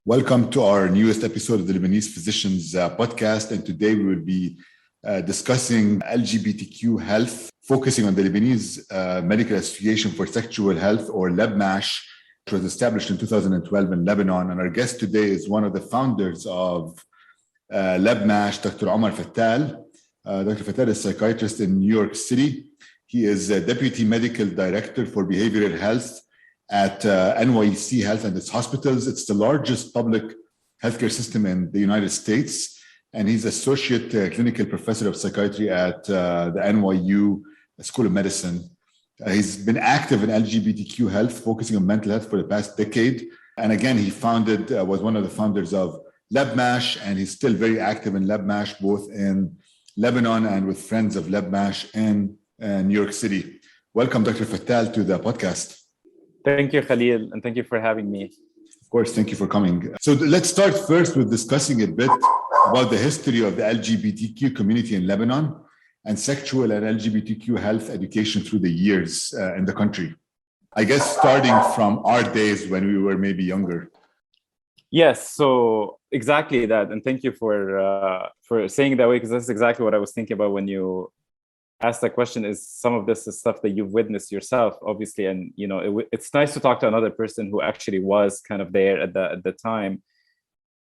Welcome to our newest episode of the Lebanese Physicians Podcast. And today we will be discussing LGBTQ health, focusing on the Lebanese Medical Association for Sexual Health, or LEBMASH, which was established in 2012 in Lebanon. And our guest today is one of the founders of LEBMASH, Dr. Omar Fattal. Dr. Fattal is a psychiatrist in New York City. He is a Deputy Medical Director for Behavioral Health at NYU Health and its hospitals. It's the largest public healthcare system in the United States. And he's Associate Clinical Professor of Psychiatry at the NYU School of Medicine. He's been active in LGBTQ health, focusing on mental health for the past decade. And again, he was one of the founders of LEBMASH, and he's still very active in LEBMASH, both in Lebanon and with Friends of LEBMASH in New York City. Welcome, Dr. Fattal, to the podcast. Thank you, Khalil, and thank you for having me. Of course, thank you for coming. So let's start first with discussing a bit about the history of the LGBTQ community in Lebanon and sexual and LGBTQ health education through the years in the country. I guess starting from our days when we were maybe younger. Yes, so exactly that. And thank you for saying it that way, because that's exactly what I was thinking about when you asked that question. Is some of this is stuff that you've witnessed yourself, obviously, and it's nice to talk to another person who actually was kind of there at the time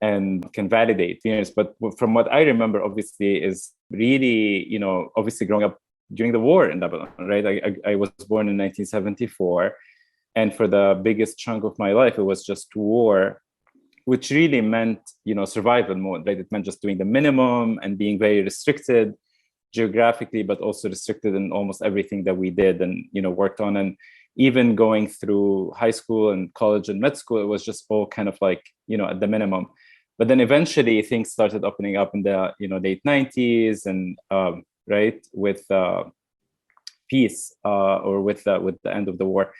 and can validate fears. But from what I remember, obviously, is really obviously growing up during the war in Lebanon, right? I was born in 1974, and for the biggest chunk of my life, it was just war, which really meant survival mode, right? It meant just doing the minimum and being very restricted geographically, but also restricted in almost everything that we did and worked on. And even going through high school and college and med school, it was just all kind of like at the minimum. But then eventually things started opening up in the late 90s, and right, with peace or with the end of the war.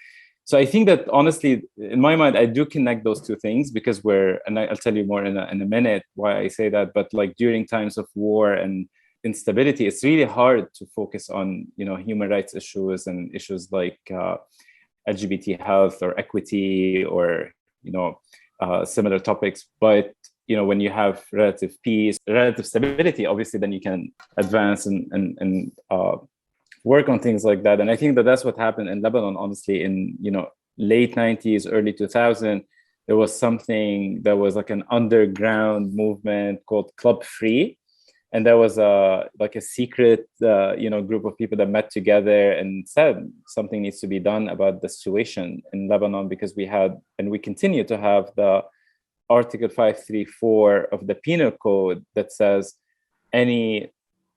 So I think that honestly, in my mind, I do connect those two things, because and I'll tell you more in a minute why I say that. But like during times of war and instability, it's really hard to focus on human rights issues and issues like LGBT health or equity or similar topics. But when you have relative peace, relative stability, obviously then you can advance and work on things like that. And I think that that's what happened in Lebanon, honestly, in late 90s, early 2000. There was something that was like an underground movement called Club Free. And there was a secret, group of people that met together and said something needs to be done about the situation in Lebanon, because we had, and we continue to have, the Article 534 of the Penal Code that says any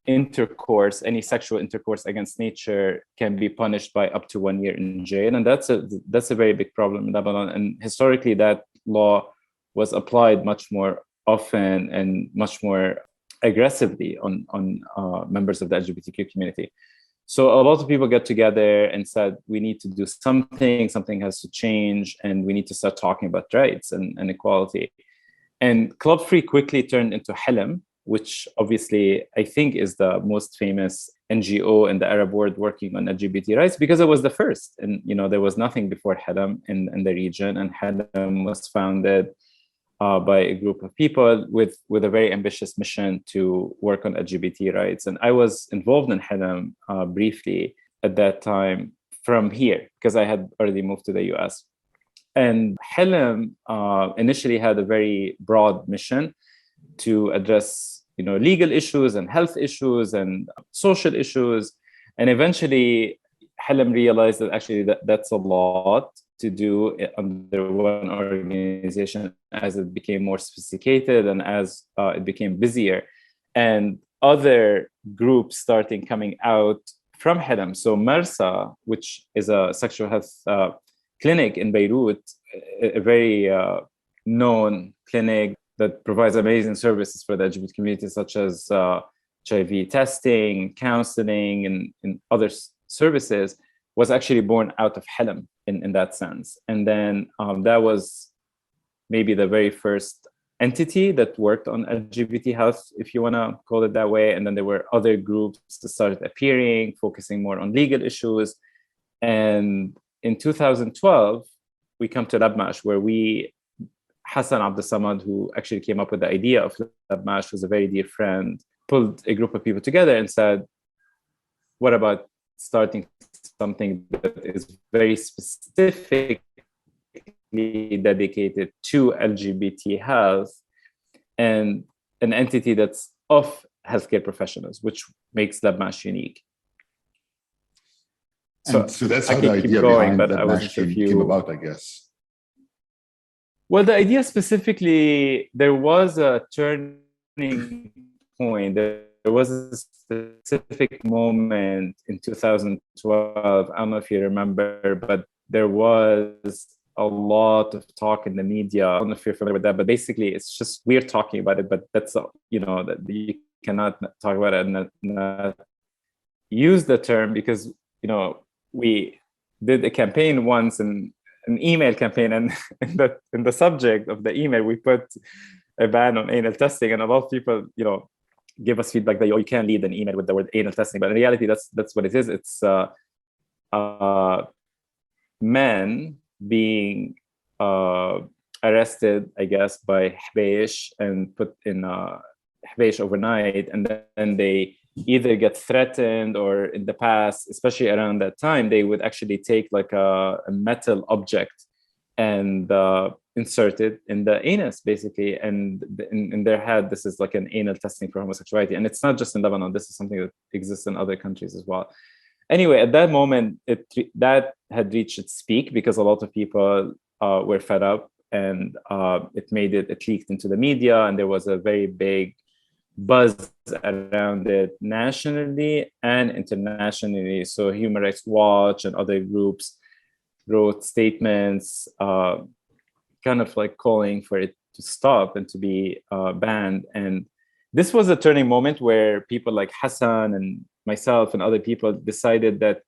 sexual intercourse against nature can be punished by up to 1 year in jail. And that's a very big problem in Lebanon. And historically, that law was applied much more often and much more aggressively on members of the LGBTQ community. So a lot of people get together and said, we need to do something has to change, and we need to start talking about rights and equality. And Club Free quickly turned into HELM, which obviously I think is the most famous NGO in the Arab world working on LGBT rights, because it was the first. And there was nothing before HELM in the region, and HELM was founded by a group of people with a very ambitious mission to work on LGBT rights. And I was involved in HELM briefly at that time from here, because I had already moved to the US. And HELM initially had a very broad mission to address legal issues and health issues and social issues. And eventually HELM realized that actually that's a lot to do under one organization, as it became more sophisticated and as it became busier, and other groups coming out from HELM. So MARSA, which is a sexual health clinic in Beirut, a very known clinic that provides amazing services for the LGBT community, such as HIV testing, counseling, and other services, was actually born out of HELM in that sense. And then that was maybe the very first entity that worked on LGBT health, if you want to call it that way. And then there were other groups that started appearing, focusing more on legal issues. And in 2012, we come to LEBMASH, where we Hassan Abdul Samad, who actually came up with the idea of LEBMASH, was a very dear friend, pulled a group of people together and said, what about starting something that is very specifically dedicated to LGBT health and an entity that's of healthcare professionals, which makes LEBMASH unique. So that's how the idea behind LEBMASH came about, I guess. Well, the idea specifically, there was a turning point. There was a specific moment in 2012. I don't know if you remember, but there was a lot of talk in the media. I don't know if you're familiar with that, but basically it's just we're talking about it, but that's, that you cannot talk about it and not use the term because, we did a campaign once and an email campaign, and in the subject of the email we put a ban on anal testing, and a lot of people give us feedback that you can't lead an email with the word anal testing, but in reality that's what it is. It's men being arrested, I guess, by Hbeish and put in Hbeish overnight, and then they either get threatened, or in the past, especially around that time, they would actually take like a metal object and insert it in the anus, basically. And in their head, this is like an anal testing for homosexuality. And it's not just in Lebanon. This is something that exists in other countries as well. Anyway, at that moment, that had reached its peak because a lot of people were fed up, and it leaked into the media, and there was a very big buzz around it nationally and internationally. So Human Rights Watch and other groups wrote statements kind of like calling for it to stop and to be banned. And this was a turning moment where people like Hassan and myself and other people decided that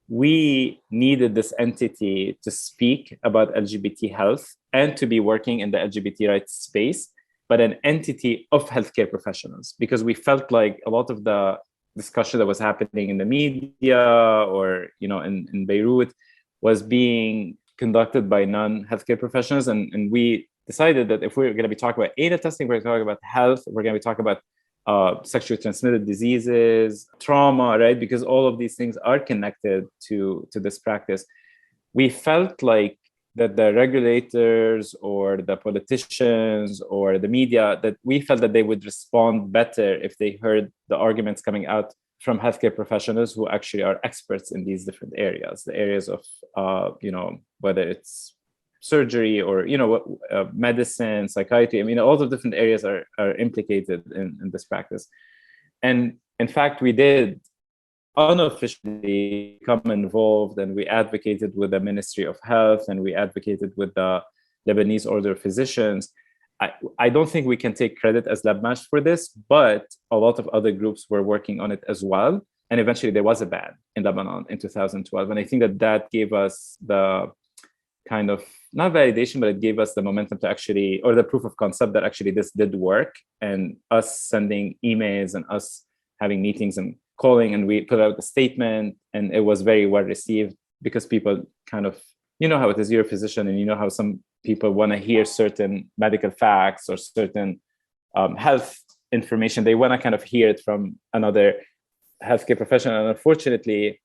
we needed this entity to speak about LGBT health and to be working in the LGBT rights space, but an entity of healthcare professionals, because we felt like a lot of the discussion that was happening in the media or in Beirut was being conducted by non-healthcare professionals. And we decided that if we're going to be talking about anal testing, we're going to talk about health, we're going to be talking about sexually transmitted diseases, trauma, right? Because all of these things are connected to this practice. We felt like that the regulators or the politicians or the media, that we felt that they would respond better if they heard the arguments coming out from healthcare professionals who actually are experts in these different areas, the areas of, whether it's surgery or, medicine, psychiatry. I mean, all the different areas are implicated in this practice. And in fact, we did unofficially become involved, and we advocated with the Ministry of Health, and we advocated with the Lebanese Order of Physicians. I don't think we can take credit as LEBMASH for this, but a lot of other groups were working on it as well. And eventually there was a ban in Lebanon in 2012. And I think that gave us the kind of, not validation, but it gave us the momentum to actually, or the proof of concept that actually this did work, and us sending emails and us having meetings and calling, and we put out a statement, and it was very well received because people kind of, how it is, you're a physician, and how some people want to hear certain medical facts or certain health information. They want to kind of hear it from another healthcare professional. And unfortunately,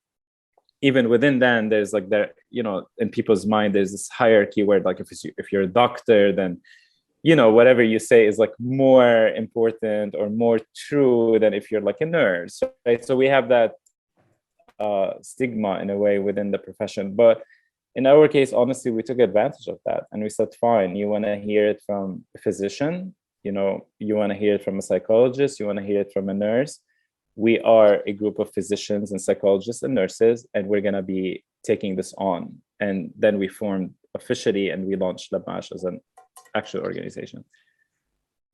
even within then, there's like in people's mind, there's this hierarchy where like if you're a doctor, then whatever you say is like more important or more true than if you're like a nurse, right? So we have that stigma in a way within the profession. But in our case, honestly, we took advantage of that, and we said, fine, you want to hear it from a physician, you want to hear it from a psychologist, you want to hear it from a nurse. We are a group of physicians and psychologists and nurses, and we're going to be taking this on. And then we formed officially, and we launched LEBMASH as an actual organization.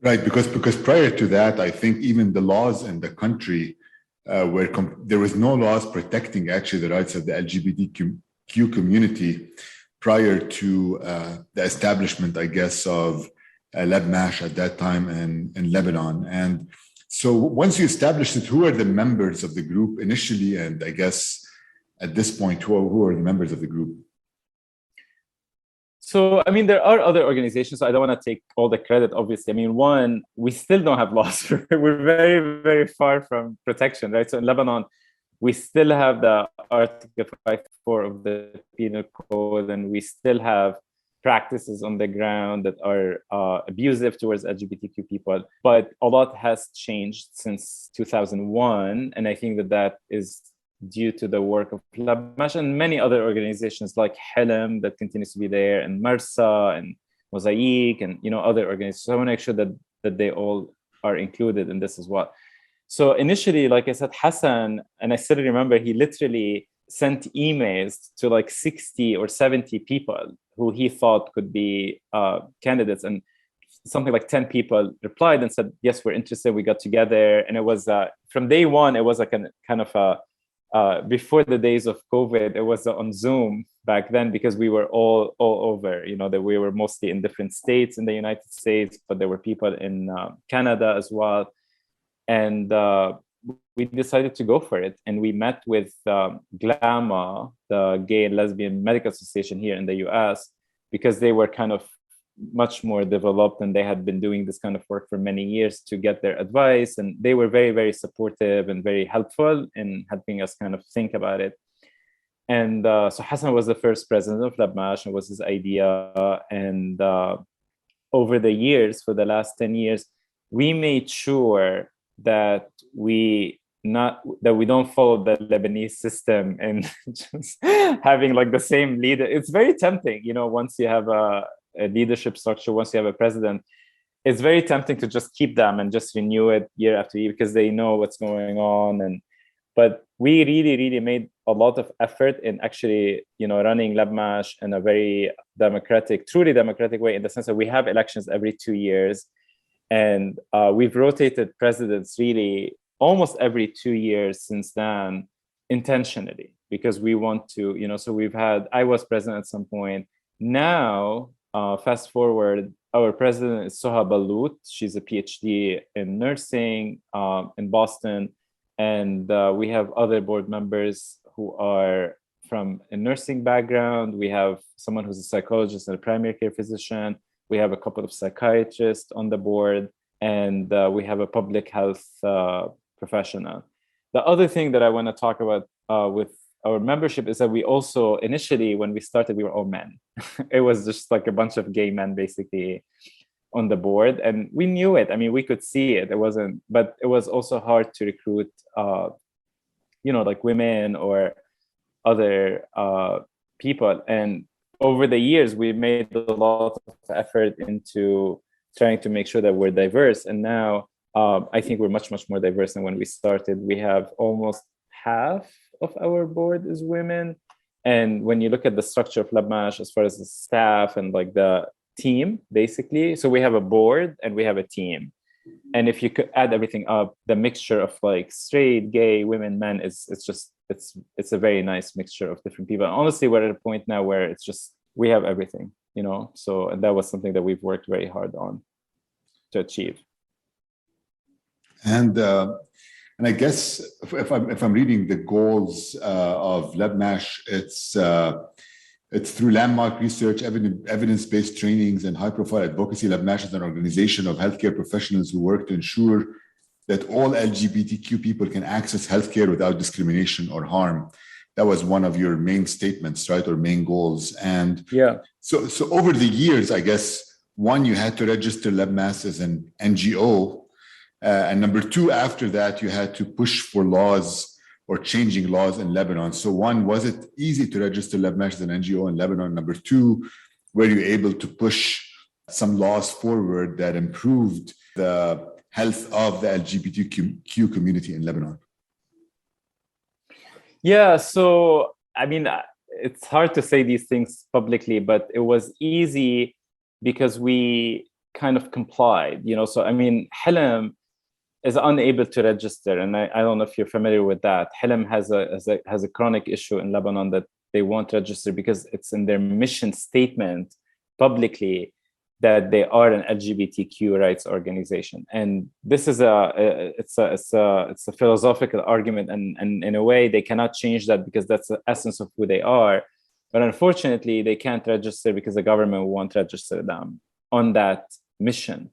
Right, because prior to that, I think even the laws in the country there was no laws protecting actually the rights of the LGBTQ community prior to the establishment, I guess, of LEBMASH at that time in Lebanon. And so once you established it, who are the members of the group initially? And I guess at this point, who are the members of the group? So, I mean, there are other organizations. So I don't want to take all the credit, obviously. I mean, one, we still don't have laws. We're very, very far from protection, right? So in Lebanon, we still have the Article 54 of the Penal Code, and we still have practices on the ground that are abusive towards LGBTQ people. But a lot has changed since 2001. And I think that is due to the work of LEBMASH and many other organizations like HELM that continues to be there, and MRSA and Mosaic and other organizations. So I want to make sure that they all are included in this as well. So initially, like I said, Hassan, and I still remember, he literally sent emails to like 60 or 70 people who he thought could be candidates, and something like 10 people replied and said, yes, we're interested. We got together, and it was from day one, it was like a kind of a before the days of COVID, it was on Zoom back then, because we were all over, that we were mostly in different states in the United States, but there were people in Canada as well. And we decided to go for it. And we met with GLAMA, the Gay and Lesbian Medical Association here in the US, because they were kind of much more developed and they had been doing this kind of work for many years to get their advice. And they were very, very supportive and very helpful in helping us kind of think about it. And so Hassan was the first president of LEBMASH, and was his idea. And over the years, for the last 10 years, we made sure that we don't follow the Lebanese system and just having like the same leader. It's very tempting, once you have a leadership structure, once you have a president, it's very tempting to just keep them and just renew it year after year because they know what's going on. But we really, really made a lot of effort in actually, running LEBMASH in a very truly democratic way, in the sense that we have elections every 2 years. And we've rotated presidents really almost every 2 years since then, intentionally, because we want to, so I was president at some point. Now, fast forward, our president is Soha Balut. She's a PhD in nursing in Boston. And we have other board members who are from a nursing background. We have someone who's a psychologist and a primary care physician. We have a couple of psychiatrists on the board, and we have a public health professional. The other thing that I want to talk about with our membership is that we also, initially, when we started, we were all men. It was just like a bunch of gay men, basically, on the board. And we knew it. I mean, we could see it. But it was also hard to recruit, like women or other people. And over the years, we made a lot of effort into trying to make sure that we're diverse. And now I think we're much, much more diverse than when we started. We have almost half of our board is women. And when you look at the structure of LEBMASH, as far as the staff and like the team, basically, so we have a board and we have a team. And if you could add everything up, the mixture of like straight, gay, women, men, it's a very nice mixture of different people. And honestly, we're at a point now where it's just, we have everything, so, and that was something that we've worked very hard on to achieve. And I guess if I'm reading the goals of LEBMASH, it's through landmark research, evidence-based trainings, and high-profile advocacy. LEBMASH is an organization of healthcare professionals who work to ensure that all LGBTQ people can access healthcare without discrimination or harm. That was one of your main statements, right, or main goals. And yeah, so over the years, I guess, one, you had to register LEBMASH as an NGO. And number two, after that, you had to push for laws or changing laws in Lebanon. So one, was it easy to register LEBMASH as an NGO in Lebanon? Number two, were you able to push some laws forward that improved the health of the LGBTQ community in Lebanon? Yeah, so, I mean, it's hard to say these things publicly, but it was easy because we kind of complied, So, I mean, HELM is unable to register, and I don't know if you're familiar with that. HELM has a chronic issue in Lebanon that they won't register because it's in their mission statement publicly that they are an LGBTQ rights organization. And this is it's a philosophical argument, and in a way they cannot change that because that's the essence of who they are. But unfortunately, they can't register because the government won't register them on that mission.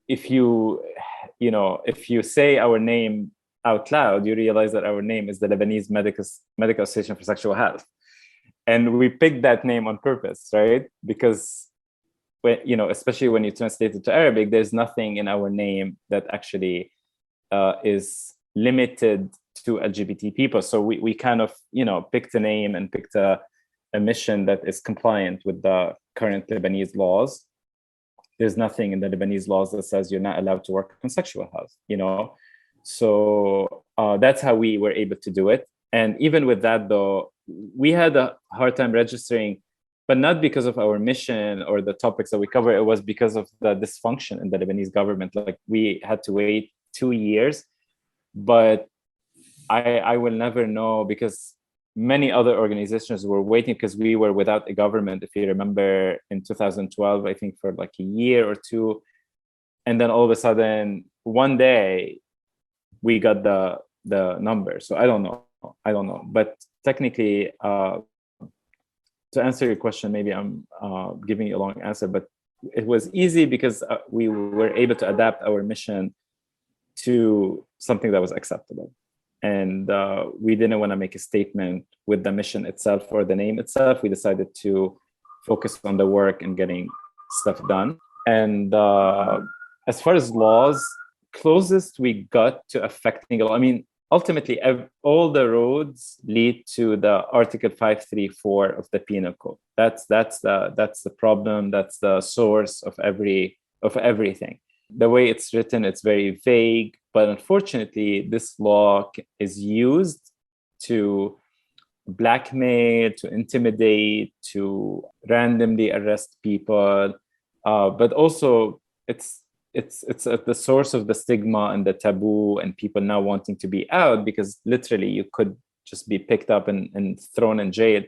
If you say our name out loud, you realize that our name is the Lebanese Medical Association for Sexual Health. And we picked that name on purpose, right? Because especially when you translate it to Arabic, there's nothing in our name that actually is limited to LGBT people. So we kind of, picked a name and picked a mission that is compliant with the current Lebanese laws. There's nothing in the Lebanese laws that says you're not allowed to work on sexual health, So that's how we were able to do it. And even with that, though, we had a hard time registering, but not because of our mission or the topics that we cover. It was because of the dysfunction in the Lebanese government. Like, we had to wait 2 years, but I will never know, because many other organizations were waiting, because we were without a government, if you remember, in 2012, I think, for like a year or two. And then all of a sudden, one day, we got the number. So I don't know. But technically, to answer your question, maybe I'm giving you a long answer, but it was easy because we were able to adapt our mission to something that was acceptable. And we didn't want to make a statement with the mission itself or the name itself. We decided to focus on the work and getting stuff done. And as far as laws, closest we got to affecting a law, I mean, ultimately, all the roads lead to the Article 534 of the Penal Code. That's the problem. That's the source of everything. The way it's written, it's very vague. But unfortunately, this law is used to blackmail, to intimidate, to randomly arrest people. But also, it's at the source of the stigma and the taboo and people now wanting to be out, because literally you could just be picked up and thrown in jail.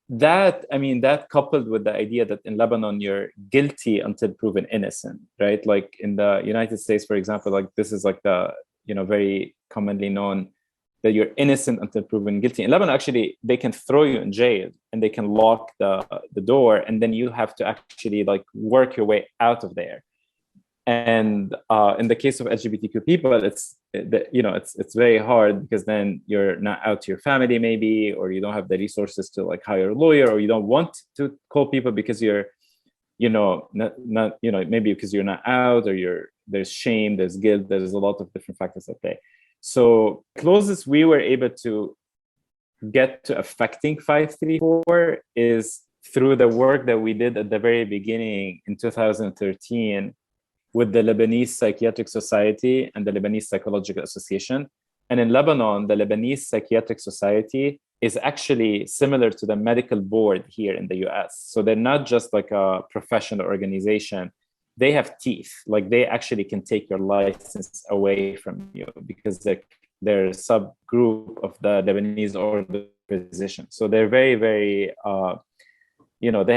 That coupled with the idea that in Lebanon you're guilty until proven innocent, right? Like in the United States, for example, like this is like the very commonly known that you're innocent until proven guilty. In Lebanon, actually, they can throw you in jail and they can lock the door, and then you have to actually like work your way out of there. And in the case of LGBTQ people, it's very hard, because then you're not out to your family, maybe, or you don't have the resources to like hire a lawyer, or you don't want to call people because you're, maybe because you're not out, or there's shame, there's guilt, there's a lot of different factors at play. So closest we were able to get to affecting 534 is through the work that we did at the very beginning in 2013 with the Lebanese Psychiatric Society and the Lebanese Psychological Association. And in Lebanon, the Lebanese Psychiatric Society is actually similar to the medical board here in the US. So they're not just like a professional organization. They have teeth. Like, they actually can take your license away from you, because they're a subgroup of the Lebanese Order of Physicians. So they're very, very, they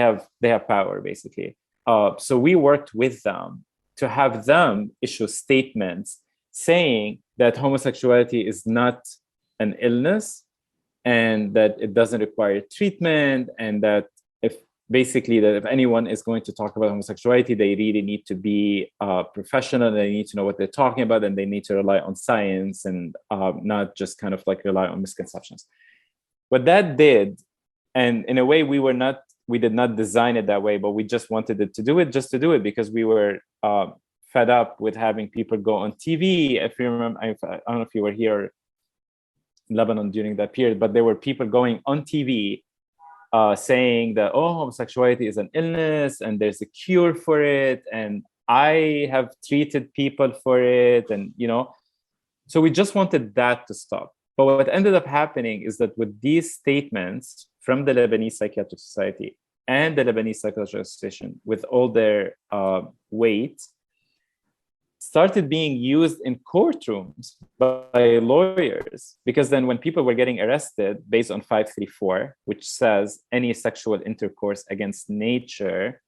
have power, basically. So we worked with them to have them issue statements saying that homosexuality is not an illness, and that it doesn't require treatment, and that if anyone is going to talk about homosexuality, they really need to be professional, they need to know what they're talking about, and they need to rely on science and not just kind of like rely on misconceptions. What that did, and in a way we did not design it that way, but we just wanted it to do it just to do it, because we were fed up with having people go on TV. If you remember, I don't know if you were here in Lebanon during that period, but there were people going on TV saying that, homosexuality is an illness and there's a cure for it, and I have treated people for it, and so we just wanted that to stop. But what ended up happening is that with these statements from the Lebanese Psychiatric Society and the Lebanese Psychological Association, with all their weight, started being used in courtrooms by lawyers, because then when people were getting arrested based on 534, which says any sexual intercourse against nature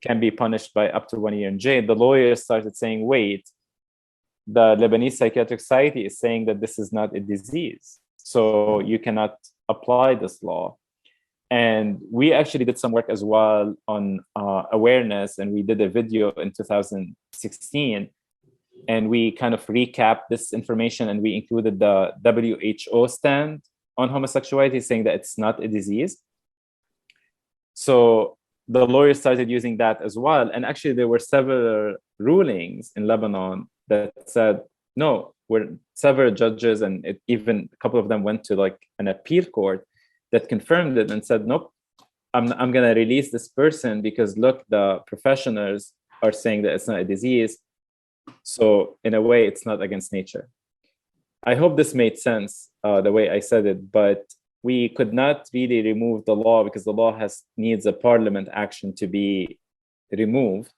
can be punished by up to 1 year in jail, the lawyers started saying, wait, the Lebanese Psychiatric Society is saying that this is not a disease. so you cannot apply this law. And we actually did some work as well on awareness, and we did a video in 2016, and we kind of recapped this information, and we included the WHO stand on homosexuality, saying that it's not a disease. So the lawyers started using that as well. And actually there were several rulings in Lebanon that said, no, several judges, and even a couple of them went to like an appeal court that confirmed it and said, nope, I'm going to release this person because look, the professionals are saying that it's not a disease. So in a way, it's not against nature. I hope this made sense the way I said it, but we could not really remove the law because the law needs a parliament action to be removed.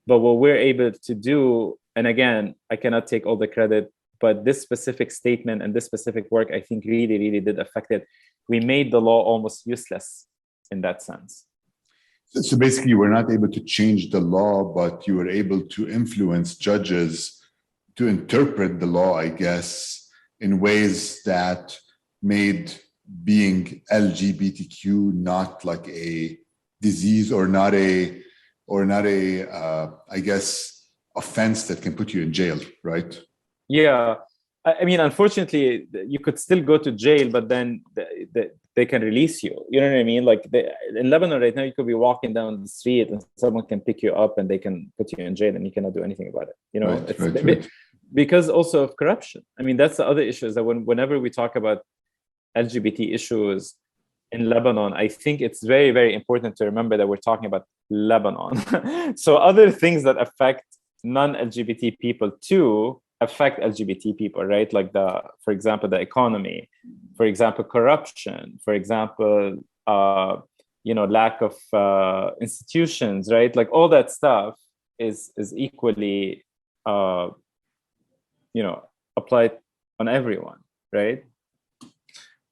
But what we're able to do, and again, I cannot take all the credit, but this specific statement and this specific work, I think really, really did affect it. We made the law almost useless in that sense. So basically, you were not able to change the law, but you were able to influence judges to interpret the law, I guess, in ways that made being LGBTQ not like a disease or not a I guess, offense that can put you in jail, right? Yeah. I mean, unfortunately, you could still go to jail, but then they can release you. You know what I mean? Like in Lebanon right now, you could be walking down the street and someone can pick you up and they can put you in jail and you cannot do anything about it. You know, right. Because also of corruption. I mean, that's the other issue, is that whenever we talk about LGBT issues in Lebanon, I think it's very, very important to remember that we're talking about Lebanon. So other things that affect non-LGBT people too affect LGBT people, right? Like for example, the economy, for example, corruption, for example, lack of institutions, right? Like all that stuff is equally, applied on everyone, right?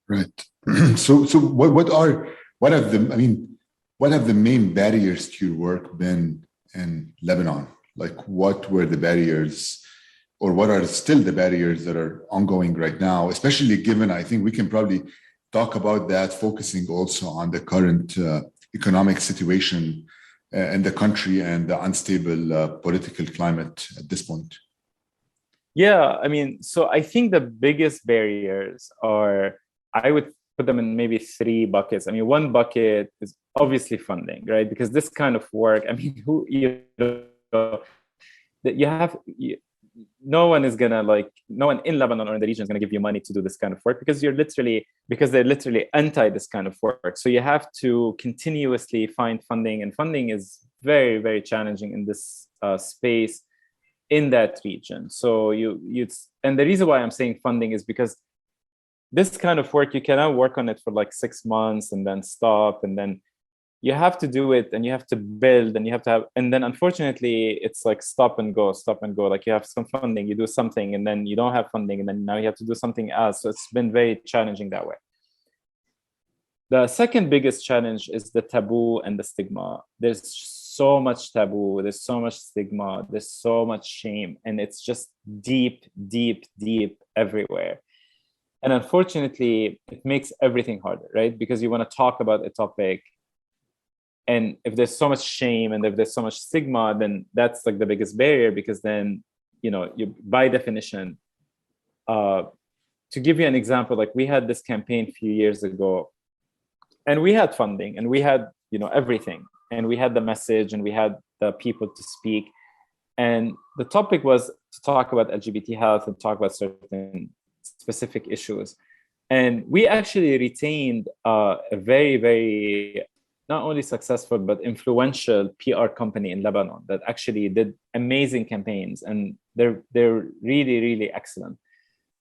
Right. So what have the main barriers to your work been in Lebanon? Like what were the barriers, or what are still the barriers that are ongoing right now, especially given, I think we can probably talk about that, focusing also on the current economic situation in the country and the unstable political climate at this point? Yeah, I mean, so I think the biggest barriers are, I would put them in maybe three buckets. I mean, one bucket is obviously funding, right? Because this kind of work, I mean, no one in Lebanon or in the region is gonna give you money to do this kind of work because they're literally anti this kind of work. So you have to continuously find funding, and funding is very, very challenging in this space in that region. So and the reason why I'm saying funding is because this kind of work, you cannot work on it for like 6 months and then stop, and then you have to do it and you have to build and you have to have, and then unfortunately it's like stop and go. Like you have some funding, you do something, and then you don't have funding, and then now you have to do something else. So it's been very challenging that way. The second biggest challenge is the taboo and the stigma. There's so much taboo, there's so much stigma, there's so much shame, and it's just deep, deep, deep everywhere. And unfortunately, it makes everything harder, right? Because you want to talk about a topic, and if there's so much shame and if there's so much stigma, then that's like the biggest barrier, because then, you by definition, to give you an example, like we had this campaign a few years ago, and we had funding and we had, everything, and we had the message and we had the people to speak. And the topic was to talk about LGBT health and talk about certain specific issues. And we actually retained a very, very not only successful but influential PR company in Lebanon that actually did amazing campaigns, and they're really, really excellent.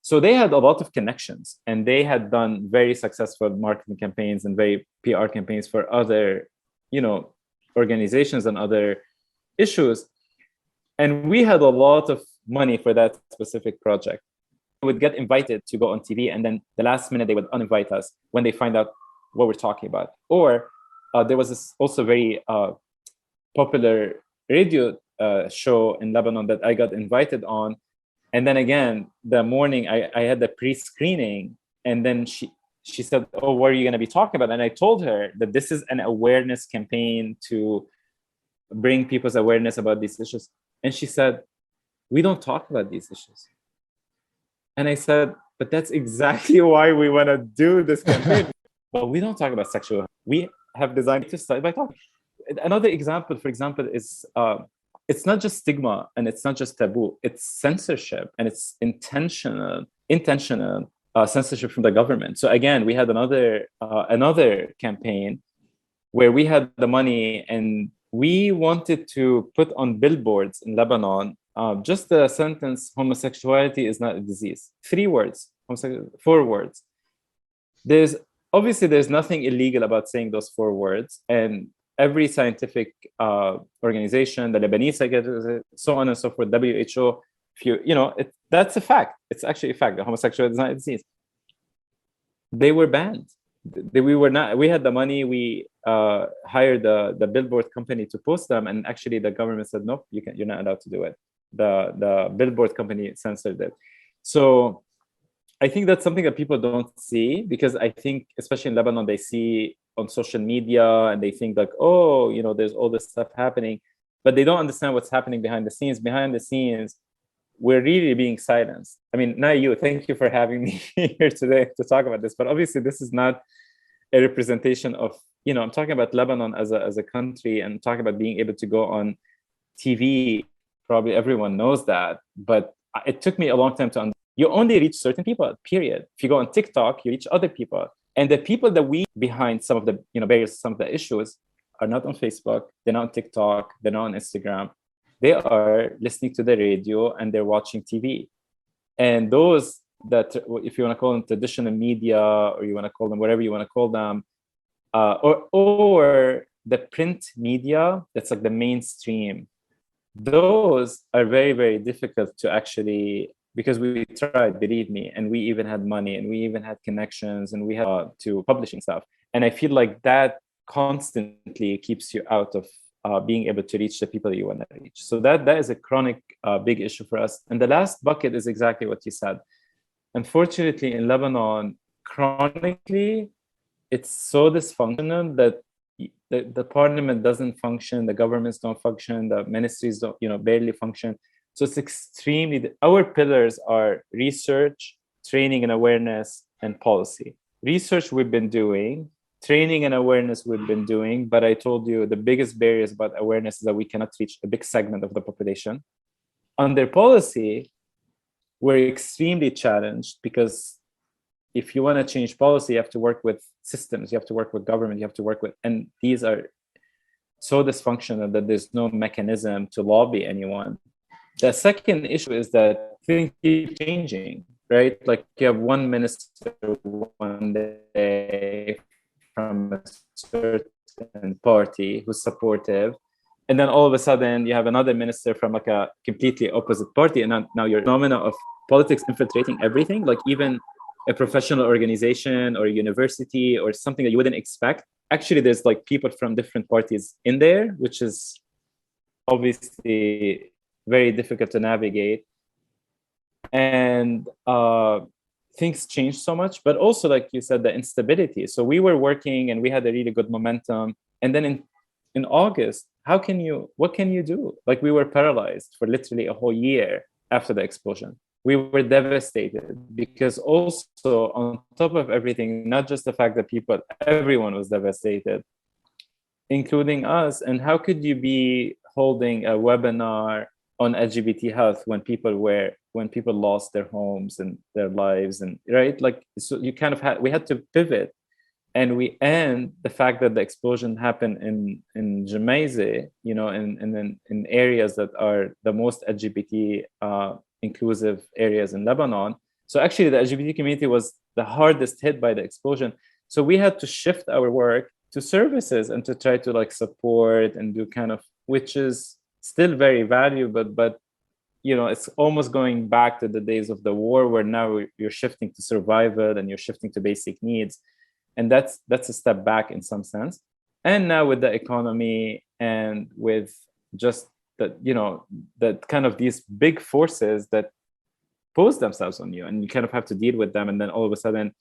So they had a lot of connections, and they had done very successful marketing campaigns and very PR campaigns for other, organizations and other issues. And we had a lot of money for that specific project. We would get invited to go on TV, and then the last minute they would uninvite us when they find out what we're talking about. Or there was this also very popular radio show in Lebanon that I got invited on. And then again, the morning I had the pre-screening, And then she said, oh, what are you going to be talking about? And I told her that this is an awareness campaign to bring people's awareness about these issues. And she said, we don't talk about these issues. And I said, but that's exactly why we want to do this campaign. But we don't talk about sexual health. We have designed to start by talking. Another example, for example, is it's not just stigma and it's not just taboo. It's censorship, and it's intentional censorship from the government. So again, we had another campaign where we had the money and we wanted to put on billboards in Lebanon just the sentence, homosexuality is not a disease. 3 words, 4 words. There's nothing illegal about saying those 4 words. And every scientific organization, the Lebanese Psychiatry, so on and so forth, WHO, that's a fact. It's actually a fact that homosexuality is not a disease. They were banned. We had the money, we hired the billboard company to post them, and actually the government said, nope, you're not allowed to do it. The billboard company censored it. So I think that's something that people don't see, because I think, especially in Lebanon, they see on social media and they think like, oh, there's all this stuff happening, but they don't understand what's happening behind the scenes. Behind the scenes, we're really being silenced. I mean, NYU, thank you for having me here today to talk about this, but obviously this is not a representation of, I'm talking about Lebanon as a country, and talking about being able to go on TV. Probably everyone knows that, but it took me a long time to understand. You only reach certain people, period. If you go on TikTok, you reach other people. And the people that we behind some of the barriers, some of the issues, are not on Facebook, they're not on TikTok, they're not on Instagram. They are listening to the radio and they're watching TV. And those that, if you want to call them traditional media, or you want to call them whatever you want to call them, or the print media, that's like the mainstream, those are very, very difficult to actually, because we tried, believe me, and we even had money and we even had connections and we had to publishing stuff. And I feel like that constantly keeps you out of being able to reach the people you want to reach. So that is a chronic big issue for us. And the last bucket is exactly what you said. Unfortunately, in Lebanon, chronically, it's so dysfunctional that the parliament doesn't function, the governments don't function, the ministries don't, barely function. So it's extremely, our pillars are research, training and awareness, and policy. Research we've been doing, training and awareness we've been doing, but I told you the biggest barriers about awareness is that we cannot reach a big segment of the population. Under policy, we're extremely challenged, because if you want to change policy, you have to work with systems, you have to work with government, you have to work with, and these are so dysfunctional that there's no mechanism to lobby anyone. The second issue is that things keep changing, right? Like you have one minister one day from a certain party who's supportive, and then all of a sudden you have another minister from like a completely opposite party, and now you're phenomena of politics infiltrating everything, like even a professional organization or a university or something that you wouldn't expect. Actually, there's like people from different parties in there, which is obviously very difficult to navigate. And things change so much, but also, like you said, the instability. So we were working and we had a really good momentum. And then in August, what can you do? Like we were paralyzed for literally a whole year after the explosion. We were devastated, because also on top of everything, not just the fact that everyone was devastated, including us. And how could you be holding a webinar on LGBT health when people lost their homes and their lives, and right? Like, so you kind of we had to pivot, and the fact that the explosion happened in Jemaise, and then in areas that are the most LGBT inclusive areas in Lebanon. So actually the LGBT community was the hardest hit by the explosion. So we had to shift our work to services and to try to like support and do kind of, which is still very valuable, but it's almost going back to the days of the war, where now you're shifting to survival and you're shifting to basic needs. And that's a step back in some sense. And now with the economy and with just that kind of these big forces that pose themselves on you, and you kind of have to deal with them. And then all of a sudden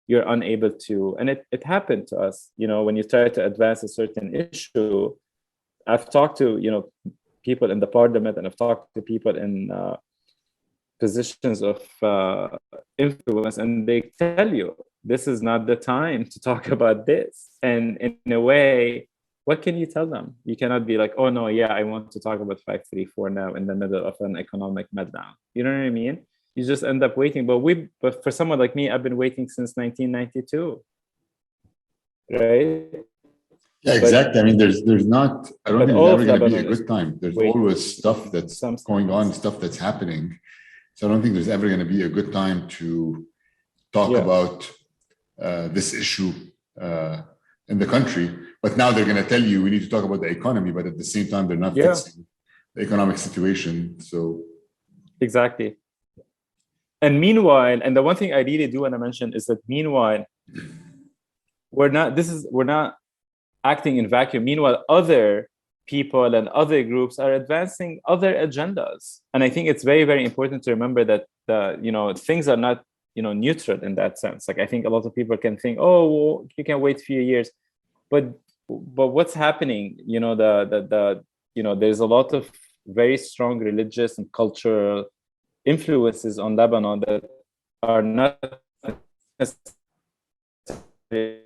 you're unable to, and it happened to us, when you try to advance a certain issue. I've talked to, people in the parliament, and I've talked to people in positions of influence, and they tell you, this is not the time to talk about this. And in a way, what can you tell them? You cannot be like, oh no, yeah, I want to talk about 534 now in the middle of an economic meltdown. You know what I mean? You just end up waiting. But for someone like me, I've been waiting since 1992, right? Yeah, exactly. I mean, there's not, I don't think there's ever going to be a good time. There's always stuff that's going on, stuff that's happening. So I don't think there's ever going to be a good time to talk about this issue in the country. But now they're going to tell you we need to talk about the economy, but at the same time, they're not fixing the economic situation. So exactly. And meanwhile, and the one thing I really do want to mention is that meanwhile, we're not acting in vacuum. Meanwhile, other people and other groups are advancing other agendas. And I think it's very, very important to remember that things are not, neutral in that sense. Like, I think a lot of people can think, oh, well, you can wait a few years, but what's happening? There's a lot of very strong religious and cultural influences on Lebanon that are not necessarily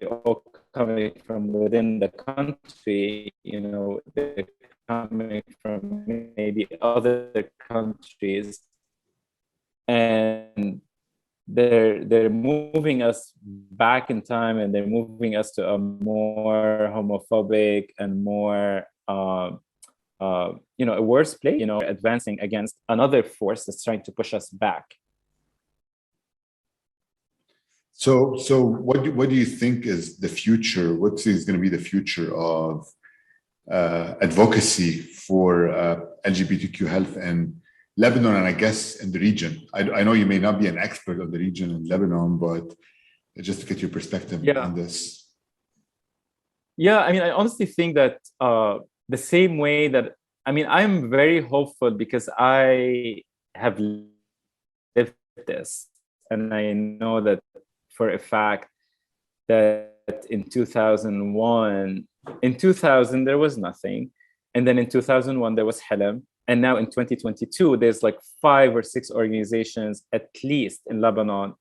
all coming from within the country. They're coming from maybe other countries, and they're moving us back in time, and they're moving us to a more homophobic and more a worse place, advancing against another force that's trying to push us back. So what do you think is the future? What is going to be the future of advocacy for LGBTQ health in Lebanon, and I guess in the region? I know you may not be an expert on the region in Lebanon, but just to get your perspective on this. Yeah, I mean, I honestly think that the same way that, I'm very hopeful because I have lived this, and I know that for a fact that in 2000 there was nothing, and then in 2001 there was Helm, and now in 2022 there's like 5 or 6 organizations at least in Lebanon,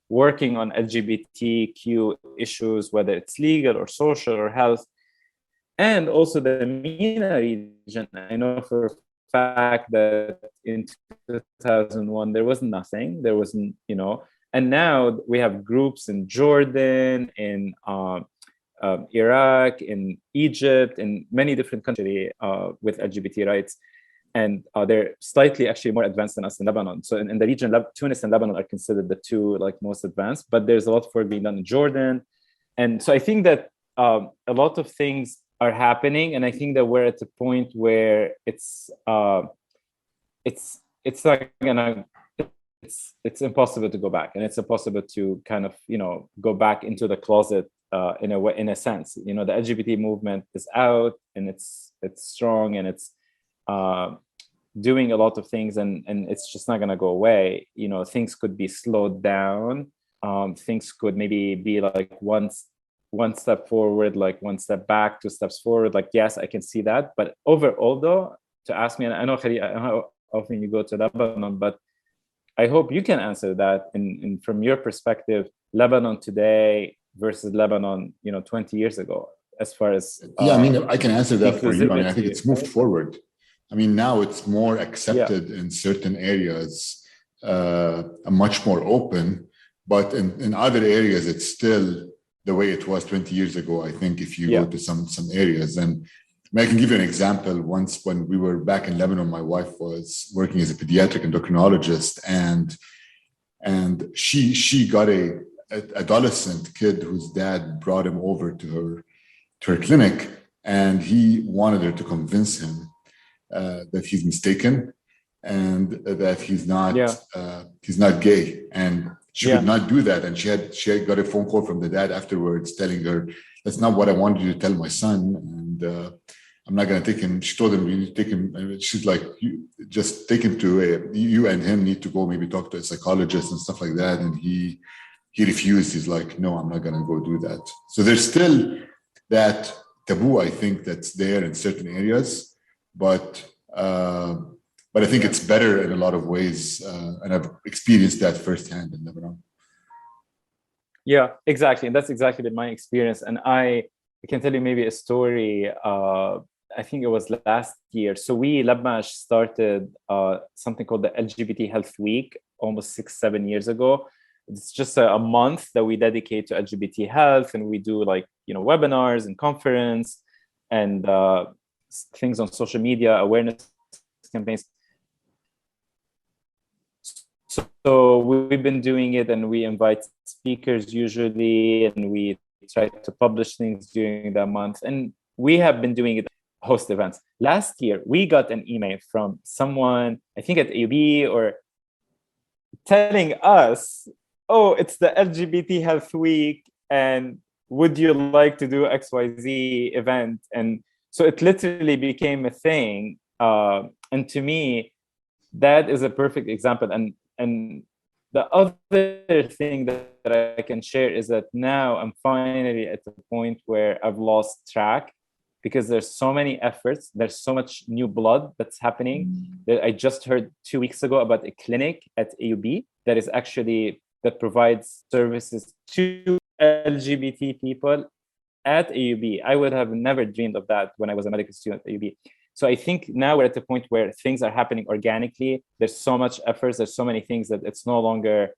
working on LGBTQ issues, whether it's legal or social or health. And also the MENA region, I know for a fact that in 2001 there was nothing, and now we have groups in Jordan, in Iraq, in Egypt, in many different countries with LGBT rights. And they're slightly actually more advanced than us in Lebanon. So in the region, Tunis and Lebanon are considered the two most advanced, but there's a lot of work being done in Jordan. And so I think that a lot of things are happening, and I think that we're at a point where it's impossible to go back, and it's impossible to kind of go back into the closet in a sense. The LGBT movement is out, and it's strong, and it's doing a lot of things, and it's just not going to go away. Things could be slowed down. Things could maybe be like one step forward, like 1 step back, 2 steps forward. Like, yes, I can see that. But overall, though, to ask me, and I know how often you go to Lebanon, but I hope you can answer that in from your perspective, Lebanon today versus Lebanon, 20 years ago, as far as I can answer that for you. I think it's moved forward. Now it's more accepted in certain areas, much more open, but in other areas, it's still the way it was 20 years ago. I think if you go to some areas, and I can give you an example. Once when we were back in Lebanon, my wife was working as a pediatric endocrinologist, and she got a adolescent kid whose dad brought him over to her clinic, and he wanted her to convince him that he's mistaken and that he's not gay, and she could not do that. And she had got a phone call from the dad afterwards telling her, that's not what I wanted you to tell my son, and I'm not going to take him. She told him, you need to take him. And she's like, just take him to you and him need to go maybe talk to a psychologist and stuff like that. And he he refused. He's like, no, I'm not going to go do that. So there's still that taboo, I think, that's there in certain areas, but I think it's better in a lot of ways, and I've experienced that firsthand in Lebanon. Yeah, exactly, and that's exactly my experience. And I can tell you maybe a story. I think it was last year. So LEBMASH started something called the LGBT Health Week almost 6-7 years ago. It's just a month that we dedicate to LGBT health, and we do webinars and conference and things on social media, awareness campaigns. So we've been doing it, and we invite speakers usually, and we try to publish things during that month. And we have been doing it, host events. Last year, we got an email from someone, I think at AUB, or telling us, oh, it's the LGBT Health Week, and would you like to do XYZ event? And so it literally became a thing. And to me, that is a perfect example. And the other thing that I can share is that now I'm finally at the point where I've lost track, because there's so many efforts, there's so much new blood that's happening. That I just heard 2 weeks ago about a clinic at AUB that provides services to LGBT people at AUB. I would have never dreamed of that when I was a medical student at AUB. So I think now we're at the point where things are happening organically. There's so much efforts. There's so many things that it's no longer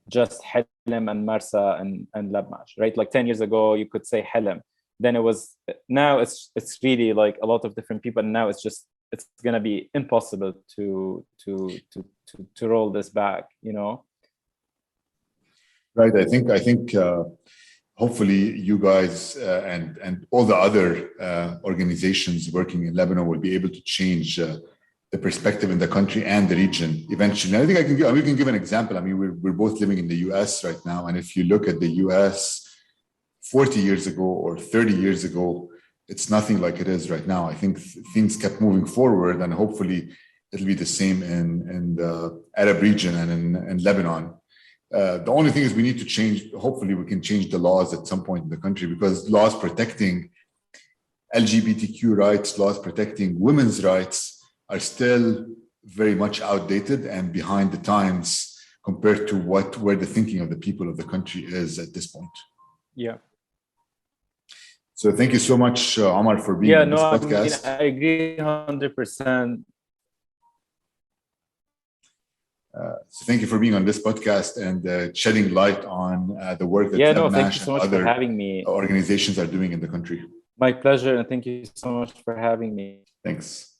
just Helm and Marsa and LEBMASH, right? Like 10 years ago, you could say Helm. Then now it's really like a lot of different people. And now it's going to be impossible to roll this back, Right. I think hopefully you guys and all the other organizations working in Lebanon will be able to change the perspective in the country and the region eventually. And I think we can give an example. I mean, we're both living in the US right now. And if you look at the US 40 years ago or 30 years ago, it's nothing like it is right now. I think things kept moving forward, and hopefully it'll be the same in the Arab region and in Lebanon. The only thing is we need to change. Hopefully we can change the laws at some point in the country, because laws protecting LGBTQ rights, laws protecting women's rights are still very much outdated and behind the times compared to where the thinking of the people of the country is at this point. Yeah. So thank you so much, Omar, for being on this podcast. I agree 100%. So thank you for being on this podcast and shedding light on the work that thank you so much for having me. Organizations are doing in the country. My pleasure, and thank you so much for having me. Thanks.